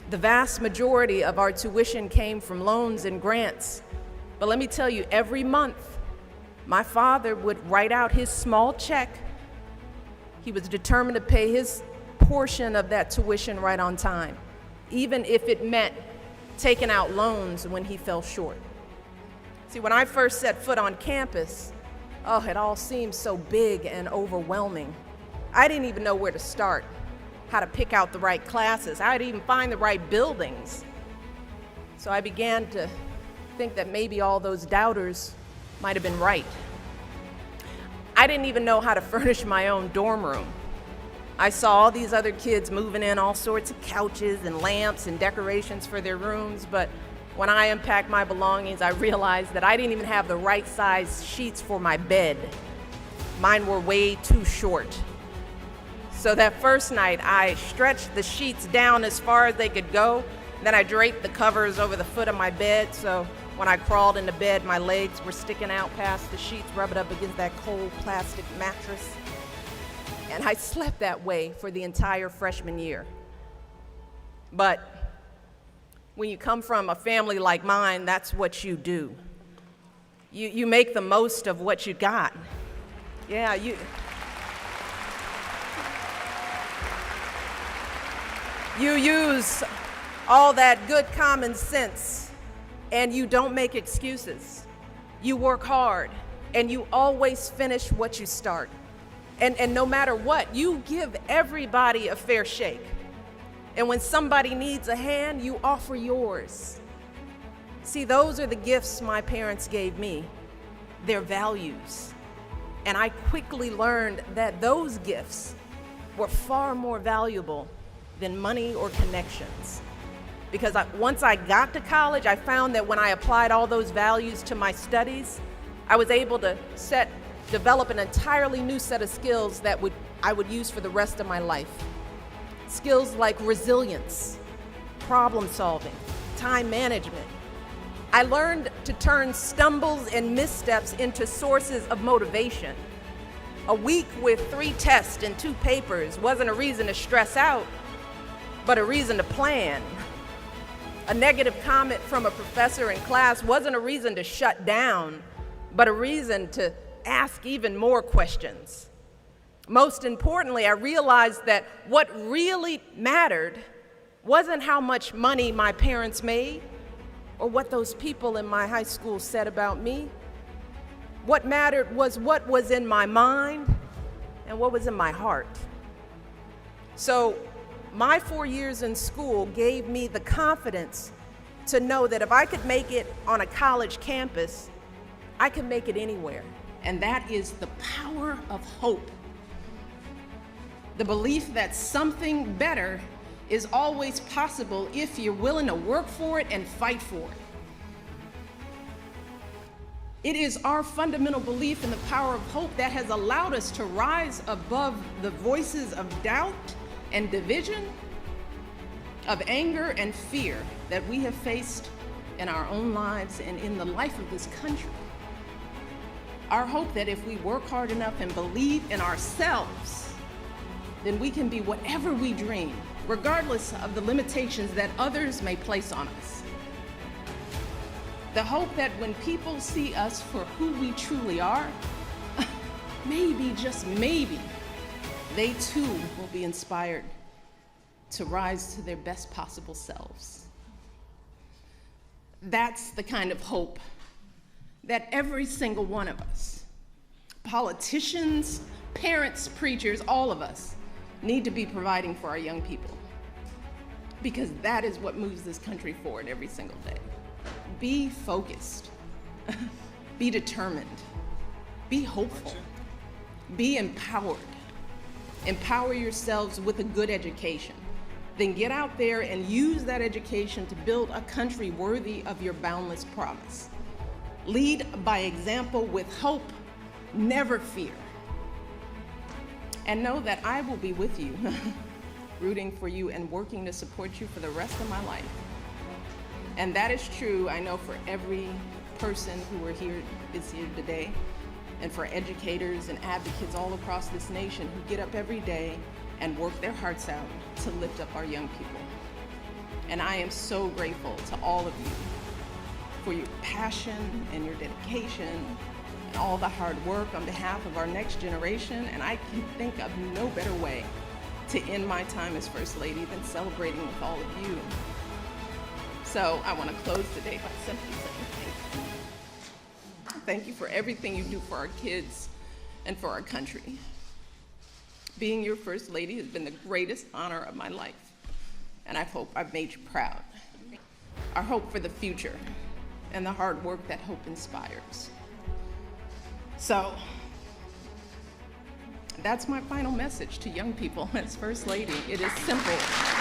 The vast majority of our tuition came from loans and grants. But let me tell you, every month, my father would write out his small check. He was determined to pay his portion of that tuition right on time, even if it meant taking out loans when he fell short. See, when I first set foot on campus, it all seemed so big and overwhelming. I didn't even know where to start, how to pick out the right classes, how to even find the right buildings. So I began to think that maybe all those doubters might have been right. I didn't even know how to furnish my own dorm room. I saw all these other kids moving in all sorts of couches and lamps and decorations for their rooms, but when I unpacked my belongings, I realized that I didn't even have the right size sheets for my bed. Mine were way too short. So that first night, I stretched the sheets down as far as they could go. Then I draped the covers over the foot of my bed, so when I crawled into bed, my legs were sticking out past the sheets, rubbing up against that cold plastic mattress. And I slept that way for the entire freshman year. But when you come from a family like mine, that's what you do. You make the most of what you got. Yeah, You use all that good common sense, and you don't make excuses. You work hard, and you always finish what you start. And no matter what, you give everybody a fair shake. And when somebody needs a hand, you offer yours. See, those are the gifts my parents gave me, their values. And I quickly learned that those gifts were far more valuable than money or connections. Because once I got to college, I found that when I applied all those values to my studies, I was able to develop an entirely new set of skills that I would use for the rest of my life. Skills like resilience, problem solving, time management. I learned to turn stumbles and missteps into sources of motivation. A week with 3 tests and 2 papers wasn't a reason to stress out, but a reason to plan. A negative comment from a professor in class wasn't a reason to shut down, but a reason to ask even more questions. Most importantly, I realized that what really mattered wasn't how much money my parents made or what those people in my high school said about me. What mattered was what was in my mind and what was in my heart. So my 4 years in school gave me the confidence to know that if I could make it on a college campus, I could make it anywhere. And that is the power of hope. The belief that something better is always possible if you're willing to work for it and fight for it. It is our fundamental belief in the power of hope that has allowed us to rise above the voices of doubt and division, of anger and fear that we have faced in our own lives and in the life of this country. Our hope that if we work hard enough and believe in ourselves, then we can be whatever we dream, regardless of the limitations that others may place on us. The hope that when people see us for who we truly are, maybe, just maybe, they too will be inspired to rise to their best possible selves. That's the kind of hope that every single one of us, politicians, parents, preachers, all of us, need to be providing for our young people. Because that is what moves this country forward every single day. Be focused, be determined, be hopeful, be empowered. Empower yourselves with a good education. Then get out there and use that education to build a country worthy of your boundless promise. Lead by example with hope, never fear. And know that I will be with you, rooting for you and working to support you for the rest of my life. And that is true, I know, for every person who is here today, and for educators and advocates all across this nation who get up every day and work their hearts out to lift up our young people. And I am so grateful to all of you for your passion and your dedication and all the hard work on behalf of our next generation. And I can think of no better way to end my time as First Lady than celebrating with all of you. So I want to close today by simply saying thank you. Thank you for everything you do for our kids and for our country. Being your First Lady has been the greatest honor of my life, and I hope I've made you proud. Our hope for the future and the hard work that hope inspires. So that's my final message to young people as First Lady. It is simple.